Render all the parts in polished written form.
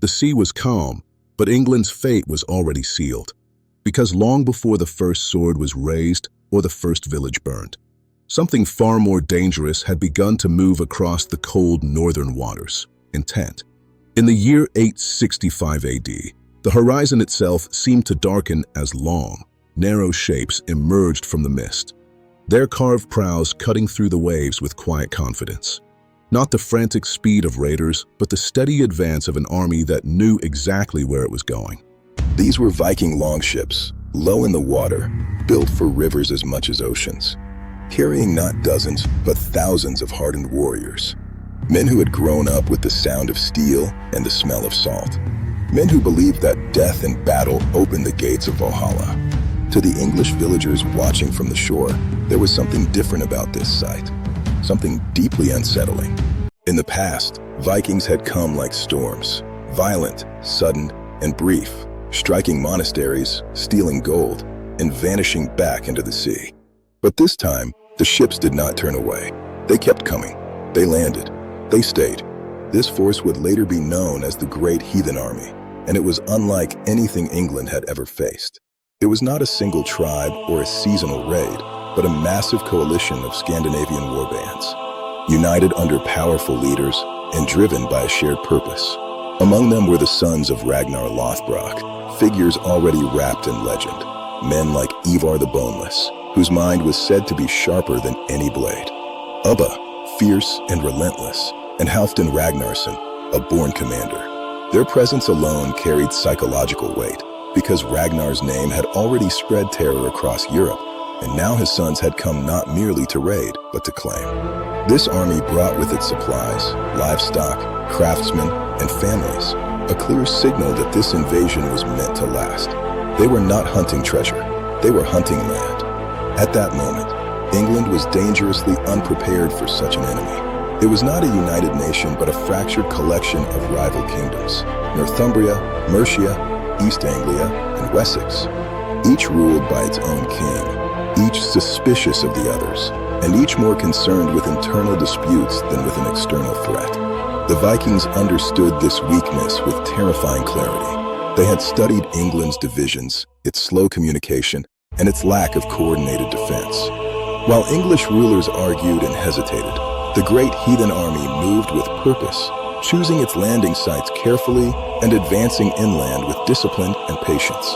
The sea was calm, but England's fate was already sealed, because long before the first sword was raised or the first village burned, something far more dangerous had begun to move across the cold northern waters: intent. In the year 865 AD, the horizon itself seemed to darken as long, narrow shapes emerged from the mist, their carved prows cutting through the waves with quiet confidence. Not the frantic speed of raiders, but the steady advance of an army that knew exactly where it was going. These were Viking longships, low in the water, built for rivers as much as oceans, carrying not dozens, but thousands of hardened warriors. Men who had grown up with the sound of steel and the smell of salt. Men who believed that death in battle opened the gates of Valhalla. To the English villagers watching from the shore, there was something different about this sight, something deeply unsettling. In the past, Vikings had come like storms, violent, sudden, and brief, striking monasteries, stealing gold, and vanishing back into the sea. But this time, the ships did not turn away. They kept coming. They landed. They stayed. This force would later be known as the Great Heathen Army, and it was unlike anything England had ever faced. It was not a single tribe or a seasonal raid, but a massive coalition of Scandinavian warbands, united under powerful leaders and driven by a shared purpose. Among them were the sons of Ragnar Lothbrok, figures already wrapped in legend, men like Ivar the Boneless, whose mind was said to be sharper than any blade, Ubba, fierce and relentless, and Halfdan Ragnarsson, a born commander. Their presence alone carried psychological weight, because Ragnar's name had already spread terror across Europe, and now his sons had come not merely to raid, but to claim. This army brought with it supplies, livestock, craftsmen, and families, a clear signal that this invasion was meant to last. They were not hunting treasure, they were hunting land. At that moment, England was dangerously unprepared for such an enemy. It was not a united nation, but a fractured collection of rival kingdoms: Northumbria, Mercia, East Anglia, and Wessex, each ruled by its own king, each suspicious of the others, and each more concerned with internal disputes than with an external threat. The Vikings understood this weakness with terrifying clarity. They had studied England's divisions, its slow communication, and its lack of coordinated defense. While English rulers argued and hesitated, the Great Heathen Army moved with purpose, choosing its landing sites carefully and advancing inland with discipline and patience.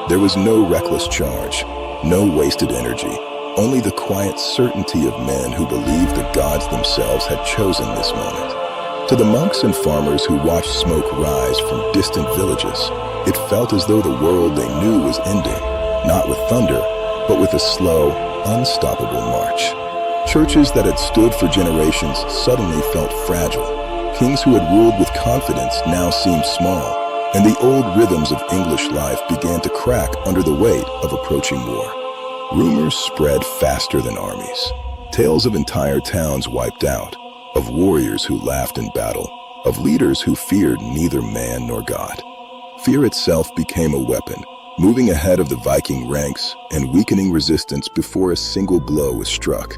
There was no reckless charge, no wasted energy, only the quiet certainty of men who believed the gods themselves had chosen this moment. To the monks and farmers who watched smoke rise from distant villages, it felt as though the world they knew was ending, not with thunder, but with a slow, unstoppable march. Churches that had stood for generations suddenly felt fragile. Kings who had ruled with confidence now seemed small, and the old rhythms of English life began to crack under the weight of approaching war. Rumors spread faster than armies. Tales of entire towns wiped out, of warriors who laughed in battle, of leaders who feared neither man nor God. Fear itself became a weapon, moving ahead of the Viking ranks and weakening resistance before a single blow was struck.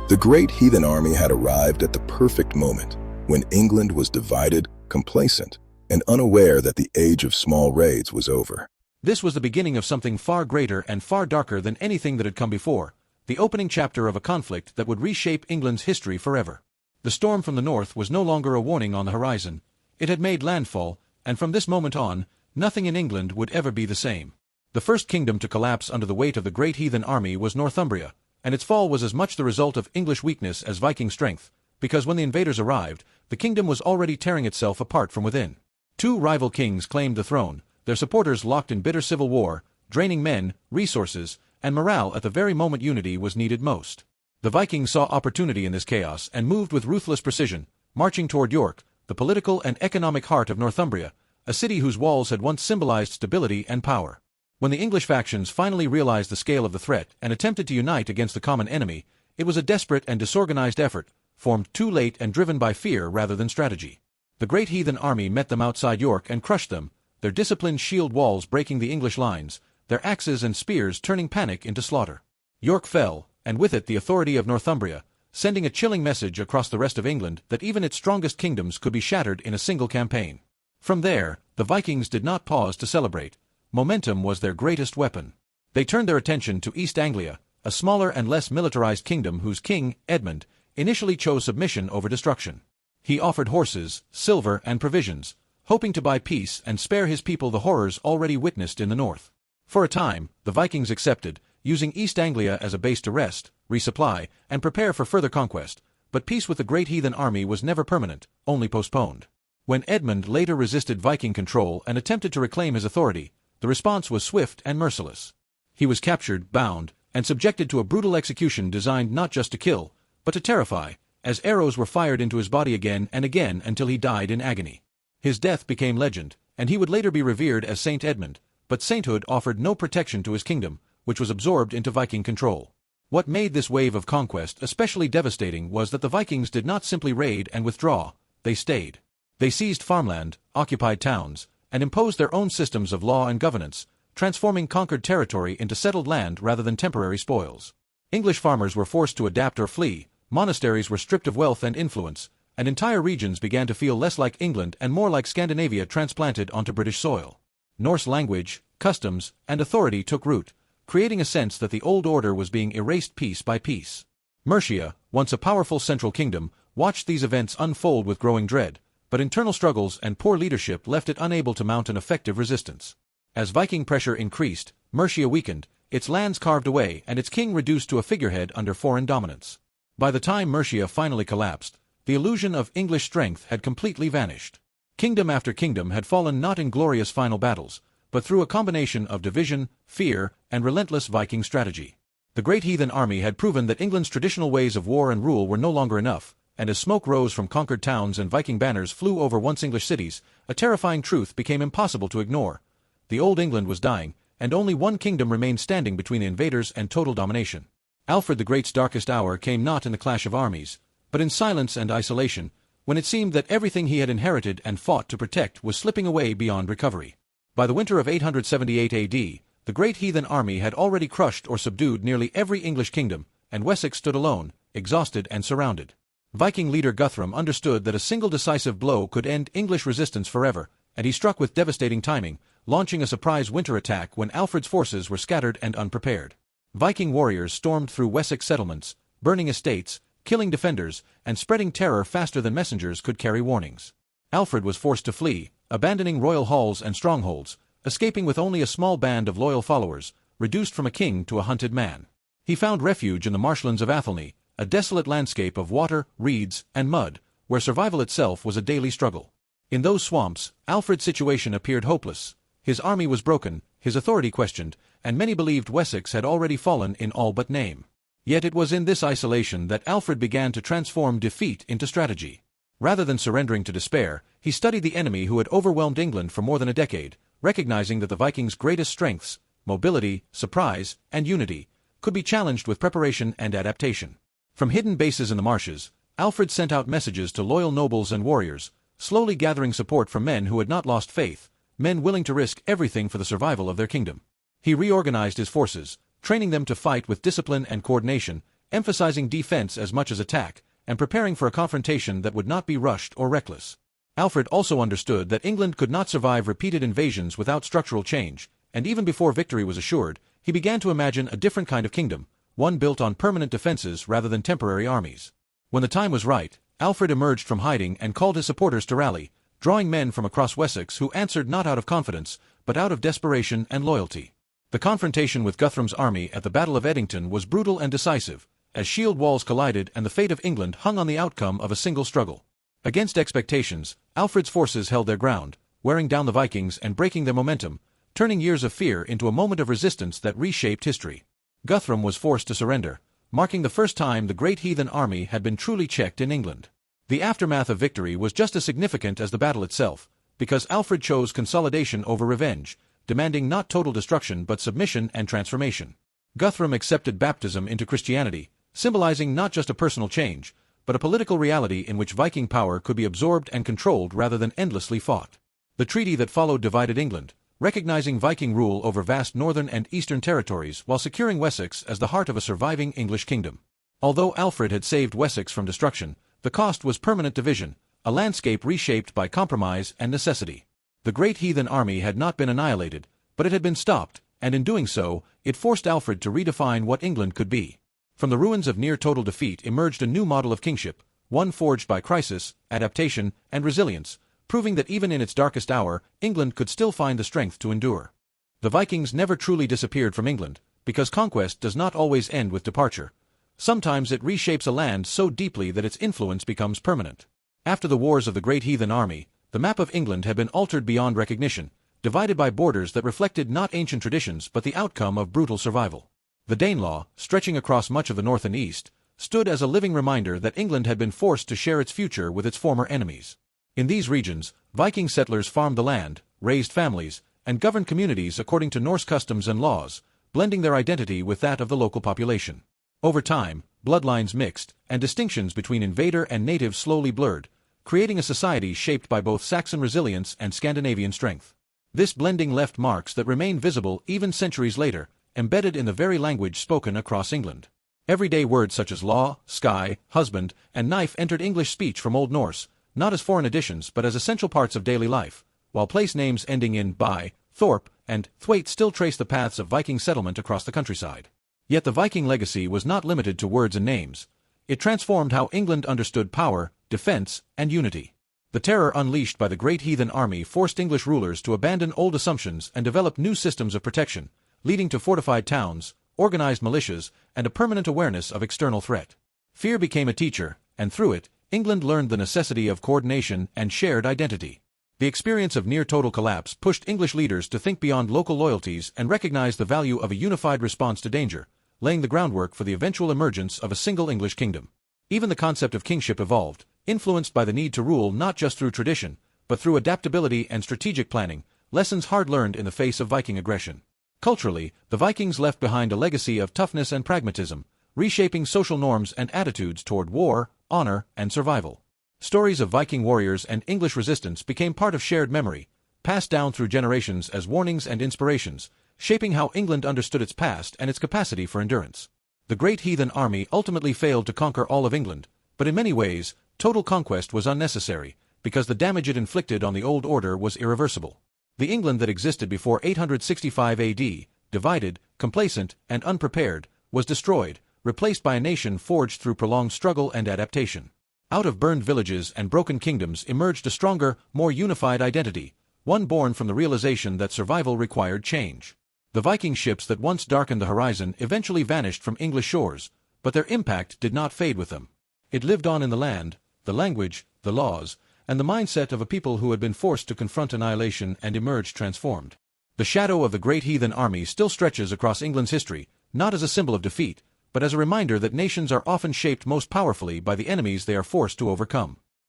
The Great Heathen Army had arrived at the perfect moment, when England was divided, complacent, and unaware that the age of small raids was over. This was the beginning of something far greater and far darker than anything that had come before, the opening chapter of a conflict that would reshape England's history forever. The storm from the north was no longer a warning on the horizon. It had made landfall, and from this moment on, nothing in England would ever be the same. The first kingdom to collapse under the weight of the Great Heathen Army was Northumbria, and its fall was as much the result of English weakness as Viking strength, because when the invaders arrived, the kingdom was already tearing itself apart from within. Two rival kings claimed the throne, their supporters locked in bitter civil war, draining men, resources, and morale at the very moment unity was needed most. The Vikings saw opportunity in this chaos and moved with ruthless precision, marching toward York, the political and economic heart of Northumbria, a city whose walls had once symbolized stability and power. When the English factions finally realized the scale of the threat and attempted to unite against the common enemy, it was a desperate and disorganized effort, formed too late and driven by fear rather than strategy. The Great Heathen Army met them outside York and crushed them, their disciplined shield walls breaking the English lines, their axes and spears turning panic into slaughter. York fell, and with it the authority of Northumbria, sending a chilling message across the rest of England that even its strongest kingdoms could be shattered in a single campaign. From there, The Vikings did not pause to celebrate. Momentum was their greatest weapon. They turned their attention to East Anglia, a smaller and less militarized kingdom whose king, Edmund, initially chose submission over destruction. He offered horses, silver, and provisions, hoping to buy peace and spare his people the horrors already witnessed in the north. For a time, the Vikings accepted, using East Anglia as a base to rest, resupply, and prepare for further conquest, but peace with the Great Heathen Army was never permanent, only postponed. When Edmund later resisted Viking control and attempted to reclaim his authority, the response was swift and merciless. He was captured, bound, and subjected to a brutal execution designed not just to kill, but to terrify, as arrows were fired into his body again and again until he died in agony. His death became legend, and he would later be revered as Saint Edmund, but sainthood offered no protection to his kingdom, which was absorbed into Viking control. What made this wave of conquest especially devastating was that the Vikings did not simply raid and withdraw, they stayed. They seized farmland, occupied towns, and imposed their own systems of law and governance, transforming conquered territory into settled land rather than temporary spoils. English farmers were forced to adapt or flee, monasteries were stripped of wealth and influence, and entire regions began to feel less like England and more like Scandinavia transplanted onto British soil. Norse language, customs, and authority took root, creating a sense that the old order was being erased piece by piece. Mercia, once a powerful central kingdom, watched these events unfold with growing dread, but internal struggles and poor leadership left it unable to mount an effective resistance. As Viking pressure increased, Mercia weakened, its lands carved away and its king reduced to a figurehead under foreign dominance. By the time Mercia finally collapsed, the illusion of English strength had completely vanished. Kingdom after kingdom had fallen not in glorious final battles, but through a combination of division, fear, and relentless Viking strategy. The Great Heathen Army had proven that England's traditional ways of war and rule were no longer enough, and as smoke rose from conquered towns and Viking banners flew over once English cities, a terrifying truth became impossible to ignore. The old England was dying, and only one kingdom remained standing between the invaders and total domination. Alfred the Great's darkest hour came not in the clash of armies, but in silence and isolation, when it seemed that everything he had inherited and fought to protect was slipping away beyond recovery. By the winter of 878 AD, the Great Heathen Army had already crushed or subdued nearly every English kingdom, and Wessex stood alone, exhausted and surrounded. Viking leader Guthrum understood that a single decisive blow could end English resistance forever, and he struck with devastating timing, launching a surprise winter attack when Alfred's forces were scattered and unprepared. Viking warriors stormed through Wessex settlements, burning estates, killing defenders, and spreading terror faster than messengers could carry warnings. Alfred was forced to flee, abandoning royal halls and strongholds, escaping with only a small band of loyal followers, reduced from a king to a hunted man. He found refuge in the marshlands of Athelney, a desolate landscape of water, reeds, and mud, where survival itself was a daily struggle. In those swamps, Alfred's situation appeared hopeless. His army was broken, his authority questioned, and many believed Wessex had already fallen in all but name. Yet it was in this isolation that Alfred began to transform defeat into strategy. Rather than surrendering to despair, he studied the enemy who had overwhelmed England for more than a decade, recognizing that the Vikings' greatest strengths, mobility, surprise, and unity, could be challenged with preparation and adaptation. From hidden bases in the marshes, Alfred sent out messages to loyal nobles and warriors, slowly gathering support from men who had not lost faith, men willing to risk everything for the survival of their kingdom. He reorganized his forces, training them to fight with discipline and coordination, emphasizing defense as much as attack, and preparing for a confrontation that would not be rushed or reckless. Alfred also understood that England could not survive repeated invasions without structural change, and even before victory was assured, he began to imagine a different kind of kingdom, one built on permanent defenses rather than temporary armies. When the time was right, Alfred emerged from hiding and called his supporters to rally, drawing men from across Wessex who answered not out of confidence, but out of desperation and loyalty. The confrontation with Guthrum's army at the Battle of Edington was brutal and decisive, as shield walls collided and the fate of England hung on the outcome of a single struggle. Against expectations, Alfred's forces held their ground, wearing down the Vikings and breaking their momentum, turning years of fear into a moment of resistance that reshaped history. Guthrum was forced to surrender, marking the first time the Great Heathen Army had been truly checked in England. The aftermath of victory was just as significant as the battle itself, because Alfred chose consolidation over revenge, demanding not total destruction but submission and transformation. Guthrum accepted baptism into Christianity, symbolizing not just a personal change, but a political reality in which Viking power could be absorbed and controlled rather than endlessly fought. The treaty that followed divided England, recognizing Viking rule over vast northern and eastern territories while securing Wessex as the heart of a surviving English kingdom. Although Alfred had saved Wessex from destruction, the cost was permanent division, a landscape reshaped by compromise and necessity. The Great Heathen Army had not been annihilated, but it had been stopped, and in doing so, it forced Alfred to redefine what England could be. From the ruins of near-total defeat emerged a new model of kingship, one forged by crisis, adaptation, and resilience, proving that even in its darkest hour, England could still find the strength to endure. The Vikings never truly disappeared from England, because conquest does not always end with departure. Sometimes it reshapes a land so deeply that its influence becomes permanent. After the wars of the Great Heathen Army, the map of England had been altered beyond recognition, divided by borders that reflected not ancient traditions but the outcome of brutal survival. The Danelaw, stretching across much of the north and east, stood as a living reminder that England had been forced to share its future with its former enemies. In these regions, Viking settlers farmed the land, raised families, and governed communities according to Norse customs and laws, blending their identity with that of the local population. Over time, bloodlines mixed, and distinctions between invader and native slowly blurred, creating a society shaped by both Saxon resilience and Scandinavian strength. This blending left marks that remain visible even centuries later, embedded in the very language spoken across England. Everyday words such as law, sky, husband, and knife entered English speech from Old Norse, not as foreign additions but as essential parts of daily life, while place names ending in by, Thorpe, and Thwaite still trace the paths of Viking settlement across the countryside. Yet the Viking legacy was not limited to words and names. It transformed how England understood power, defense, and unity. The terror unleashed by the Great Heathen Army forced English rulers to abandon old assumptions and develop new systems of protection, leading to fortified towns, organized militias, and a permanent awareness of external threat. Fear became a teacher, and through it, England learned the necessity of coordination and shared identity. The experience of near-total collapse pushed English leaders to think beyond local loyalties and recognize the value of a unified response to danger, laying the groundwork for the eventual emergence of a single English kingdom. Even the concept of kingship evolved, influenced by the need to rule not just through tradition, but through adaptability and strategic planning, lessons hard learned in the face of Viking aggression. Culturally, the Vikings left behind a legacy of toughness and pragmatism, reshaping social norms and attitudes toward war, honor, and survival. Stories of Viking warriors and English resistance became part of shared memory, passed down through generations as warnings and inspirations, shaping how England understood its past and its capacity for endurance. The Great Heathen Army ultimately failed to conquer all of England, but in many ways, total conquest was unnecessary, because the damage it inflicted on the old order was irreversible. The England that existed before 865 AD, divided, complacent, and unprepared, was destroyed, replaced by a nation forged through prolonged struggle and adaptation. Out of burned villages and broken kingdoms emerged a stronger, more unified identity, one born from the realization that survival required change. The Viking ships that once darkened the horizon eventually vanished from English shores, but their impact did not fade with them. It lived on in the land, the language, the laws, and the mindset of a people who had been forced to confront annihilation and emerge transformed. The shadow of the Great Heathen Army still stretches across England's history, not as a symbol of defeat, but as a reminder that nations are often shaped most powerfully by the enemies they are forced to overcome.